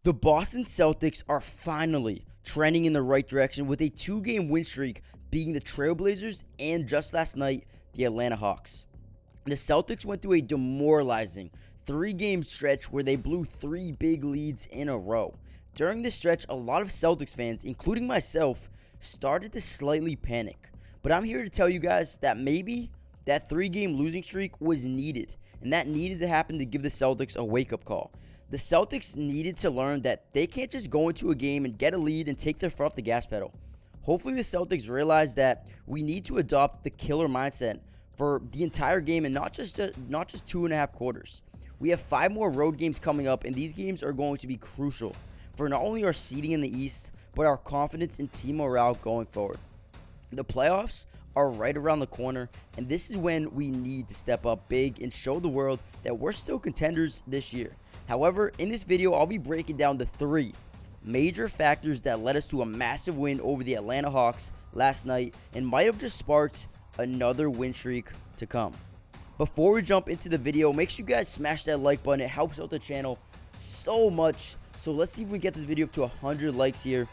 The Boston Celtics are finally trending in the right direction with a 2-game win streak beating the Trailblazers and just last night, the Atlanta Hawks. The Celtics went through a demoralizing 3-game stretch where they blew 3 big leads in a row. During this stretch, a lot of Celtics fans, including myself, started to slightly panic. But I'm here to tell you guys that maybe that 3-game losing streak was needed, and that needed to happen to give the Celtics a wake-up call. The Celtics needed to learn that they can't just go into a game and get a lead and take their foot off the gas pedal. Hopefully the Celtics realize that we need to adopt the killer mindset for the entire game and not just 2.5 quarters. We have 5 more road games coming up, and these games are going to be crucial for not only our seeding in the East, but our confidence and team morale going forward. The playoffs are right around the corner, and this is when we need to step up big and show the world that we're still contenders this year. However, in this video, I'll be breaking down the 3 major factors that led us to a massive win over the Atlanta Hawks last night and might have just sparked another win streak to come. Before we jump into the video, make sure you guys smash that like button. It helps out the channel so much. So let's see if we can get this video up to 100 likes here.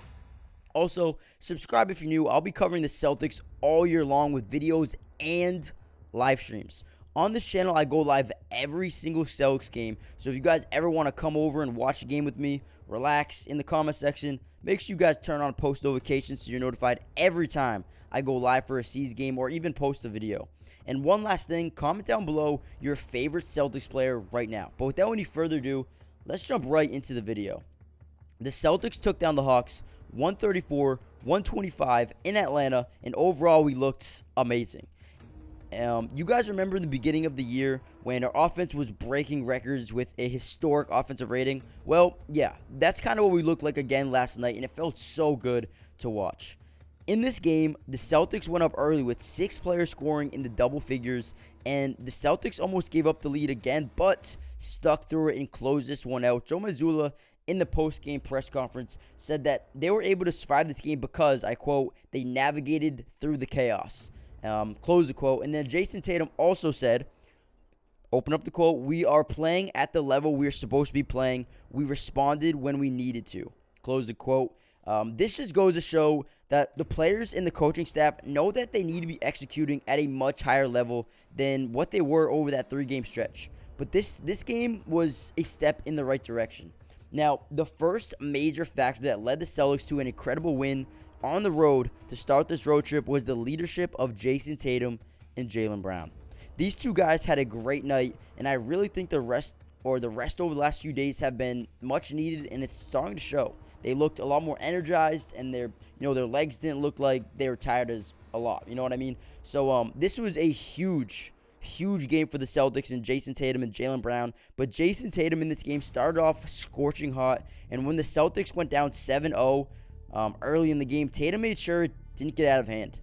Also, subscribe if you're new. I'll be covering the Celtics all year long with videos and live streams. On this channel, I go live every single Celtics game, so if you guys ever want to come over and watch a game with me, relax in the comment section. Make sure you guys turn on post notifications so you're notified every time I go live for a C's game or even post a video. And one last thing, comment down below your favorite Celtics player right now. But without any further ado, let's jump right into the video. The Celtics took down the Hawks 134-125 in Atlanta, and overall we looked amazing. You guys remember in the beginning of the year when our offense was breaking records with a historic offensive rating? Well, yeah, that's kind of what we looked like again last night, and it felt so good to watch. In this game, the Celtics went up early with 6 players scoring in the double figures, and the Celtics almost gave up the lead again, but stuck through it and closed this one out. Joe Mazzulla, in the post-game press conference, said that they were able to survive this game because, I quote, they navigated through the chaos. Close the quote. And then Jayson Tatum also said, open up the quote, "We are playing at the level we're supposed to be playing. We responded when we needed to." Close the quote. This just goes to show that the players and the coaching staff know that they need to be executing at a much higher level than what they were over that 3-game stretch. But this game was a step in the right direction. Now, the first major factor that led the Celtics to an incredible win on the road to start this road trip was the leadership of Jayson Tatum and Jalen Brown. These two guys had a great night, and I really think the rest over the last few days have been much needed, and it's starting to show. They looked a lot more energized, and their legs didn't look like they were tired as a lot. You know what I mean? So this was a huge game for the Celtics and Jayson Tatum and Jalen Brown. But Jayson Tatum in this game started off scorching hot, and when the Celtics went down 7-0 early in the game, Tatum made sure it didn't get out of hand.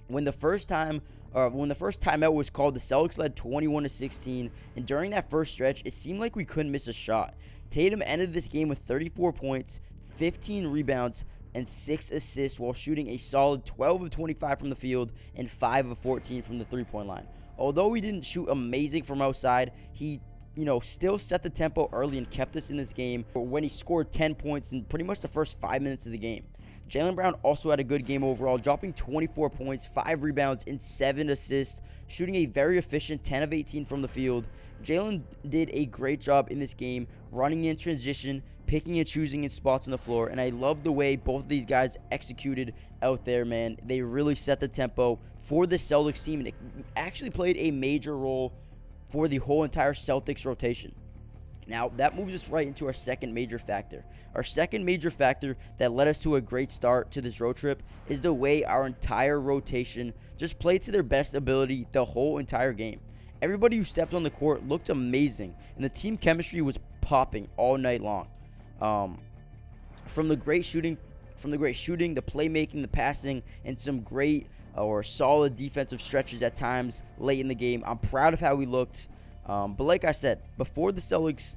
When the first timeout was called, the Celtics led 21-16, and during that first stretch, it seemed like we couldn't miss a shot. Tatum ended this game with 34 points, 15 rebounds, and 6 assists while shooting a solid 12 of 25 from the field and 5 of 14 from the three-point line. Although he didn't shoot amazing from outside, he still set the tempo early and kept us in this game when he scored 10 points in pretty much the first 5 minutes of the game. Jalen Brown also had a good game overall, dropping 24 points, 5 rebounds, and 7 assists, shooting a very efficient 10 of 18 from the field. Jalen did a great job in this game, running in transition, picking and choosing in spots on the floor, and I love the way both of these guys executed out there, man. They really set the tempo for the Celtics team, and it actually played a major role for the whole entire Celtics rotation. Now, that moves us right into our second major factor. Our second major factor that led us to a great start to this road trip is the way our entire rotation just played to their best ability the whole entire game. Everybody who stepped on the court looked amazing, and the team chemistry was popping all night long. From the great shooting, the playmaking, the passing, and some great or solid defensive stretches at times late in the game. I'm proud of how we looked. But like I said before, the Celtics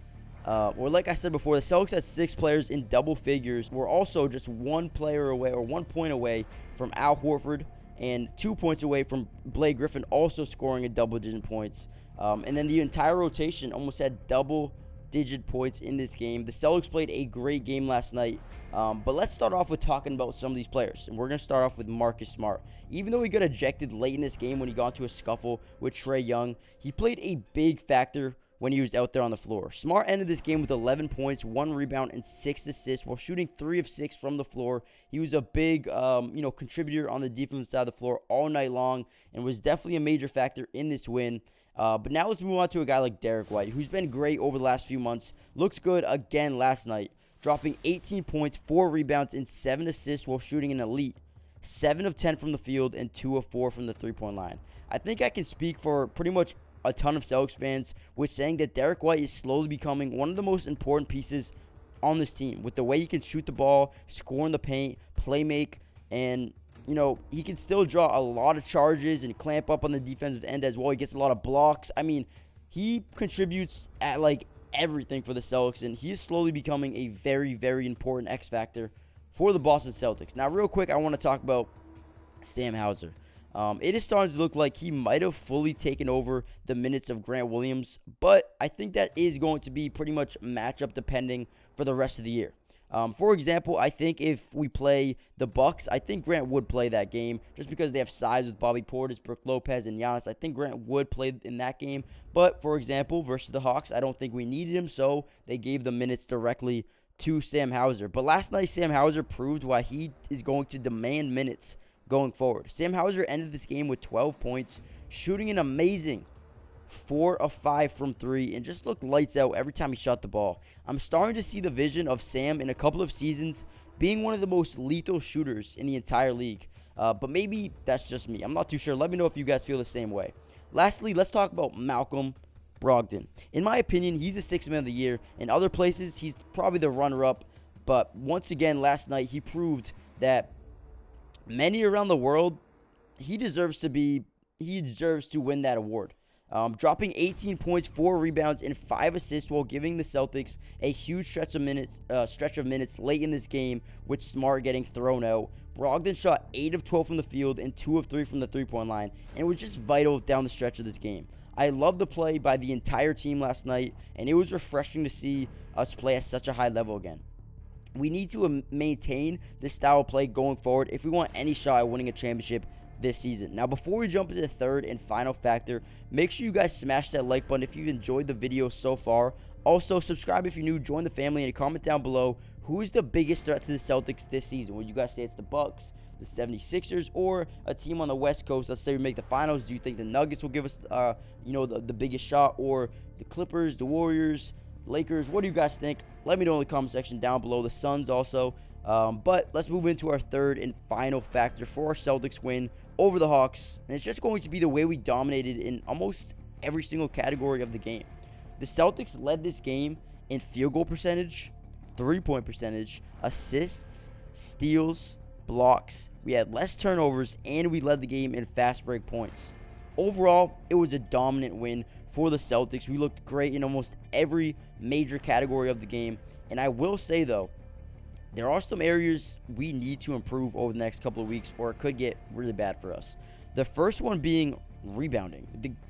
had 6 players in double figures. We're also just 1 player away, or 1 point away, from Al Horford, and 2 points away from Blake Griffin also scoring a double-digit points. And then the entire rotation almost had double double-digit points in this game. The Celtics played a great game last night. But let's start off with talking about some of these players. And we're going to start off with Marcus Smart. Even though he got ejected late in this game when he got into a scuffle with Trae Young, he played a big factor when he was out there on the floor. Smart ended this game with 11 points, 1 rebound, and 6 assists while shooting 3 of 6 from the floor. He was a big contributor on the defensive side of the floor all night long and was definitely a major factor in this win. But now let's move on to a guy like Derek White, who's been great over the last few months. Looks good again last night, dropping 18 points, 4 rebounds, and 7 assists while shooting an elite 7 of 10 from the field and 2 of 4 from the three-point line. I think I can speak for pretty much a ton of Celtics fans with saying that Derek White is slowly becoming one of the most important pieces on this team with the way he can shoot the ball, score in the paint, play make, and he can still draw a lot of charges and clamp up on the defensive end as well. He gets a lot of blocks. I mean, he contributes at everything for the Celtics, and he is slowly becoming a very, very important X factor for the Boston Celtics. Now, real quick, I want to talk about Sam Hauser. It is starting to look like he might have fully taken over the minutes of Grant Williams, but I think that is going to be pretty much matchup depending for the rest of the year. For example, I think if we play the Bucks, I think Grant would play that game just because they have size with Bobby Portis, Brook Lopez, and Giannis. I think Grant would play in that game. But, for example, versus the Hawks, I don't think we needed him, so they gave the minutes directly to Sam Hauser. But last night, Sam Hauser proved why he is going to demand minutes going forward. Sam Hauser ended this game with 12 points, shooting an amazing 4 of 5 from 3, and just looked lights out every time he shot the ball. I'm starting to see the vision of Sam in a couple of seasons being one of the most lethal shooters in the entire league. But maybe that's just me. I'm not too sure. Let me know if you guys feel the same way. Lastly, let's talk about Malcolm Brogdon. In my opinion, he's the Sixth Man of the Year. In other places, he's probably the runner-up. But once again, last night, he proved that many around the world, he deserves to win that award. Dropping 18 points, 4 rebounds, and 5 assists while giving the Celtics a huge stretch of minutes late in this game with Smart getting thrown out. Brogdon shot 8 of 12 from the field and 2 of 3 from the three-point line, and it was just vital down the stretch of this game. I love the play by the entire team last night, and it was refreshing to see us play at such a high level again. We need to maintain this style of play going forward if we want any shot at winning a championship this season. Now, before we jump into the third and final factor, make sure you guys smash that like button if you've enjoyed the video so far. Also, subscribe if you're new, join the family, and comment down below who is the biggest threat to the Celtics this season. Would you guys say it's the Bucks, the 76ers, or a team on the West Coast? Let's say we make the finals. Do you think the Nuggets will give us the biggest shot, or the Clippers, the Warriors, Lakers? What do you guys think? Let me know in the comment section down below. The Suns also. But let's move into our third and final factor for our Celtics win over the Hawks. And it's just going to be the way we dominated in almost every single category of the game. The Celtics led this game in field goal percentage, three-point percentage, assists, steals, blocks. We had less turnovers, and we led the game in fast break points. Overall, it was a dominant win for the Celtics. We looked great in almost every major category of the game. And I will say, though, there are some areas we need to improve over the next couple of weeks, or it could get really bad for us. The first one being rebounding.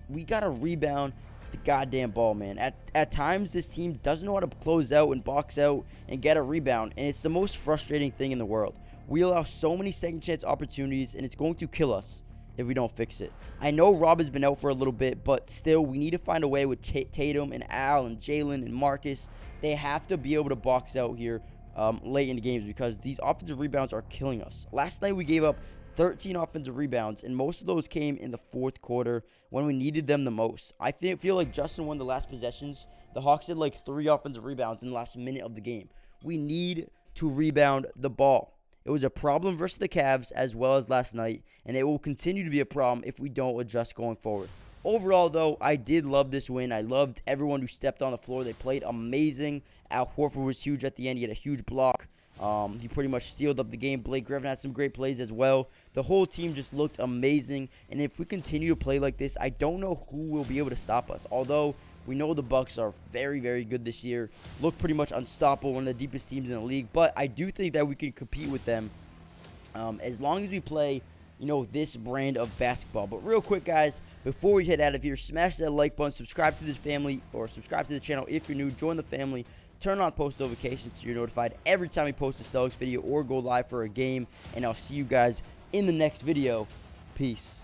We got to rebound the goddamn ball, man. At times, this team doesn't know how to close out and box out and get a rebound, and it's the most frustrating thing in the world. We allow so many second chance opportunities, and it's going to kill us if we don't fix it. I know Rob has been out for a little bit, but still, we need to find a way with Tatum and Al and Jalen and Marcus. They have to be able to box out here late in the games because these offensive rebounds are killing us. Last night, we gave up 13 offensive rebounds, and most of those came in the fourth quarter when we needed them the most. I feel like Justin won the last possessions. The Hawks had 3 offensive rebounds in the last minute of the game. We need to rebound the ball. It was a problem versus the Cavs as well as last night, and it will continue to be a problem if we don't adjust going forward. Overall, though, I did love this win. I loved everyone who stepped on the floor. They played amazing. Al Horford was huge at the end. He had a huge block. He pretty much sealed up the game. Blake Griffin had some great plays as well. The whole team just looked amazing, and if we continue to play like this, I don't know who will be able to stop us. Although we know the Bucks are very, very good this year, look pretty much unstoppable, one of the deepest teams in the league, but I do think that we can compete with them as long as we play this brand of basketball. But real quick, guys, before we head out of here, smash that like button, subscribe to this family, or subscribe to the channel if you're new. Join the family. Turn on post notifications so you're notified every time we post a Celtics video or go live for a game. And I'll see you guys in the next video. Peace.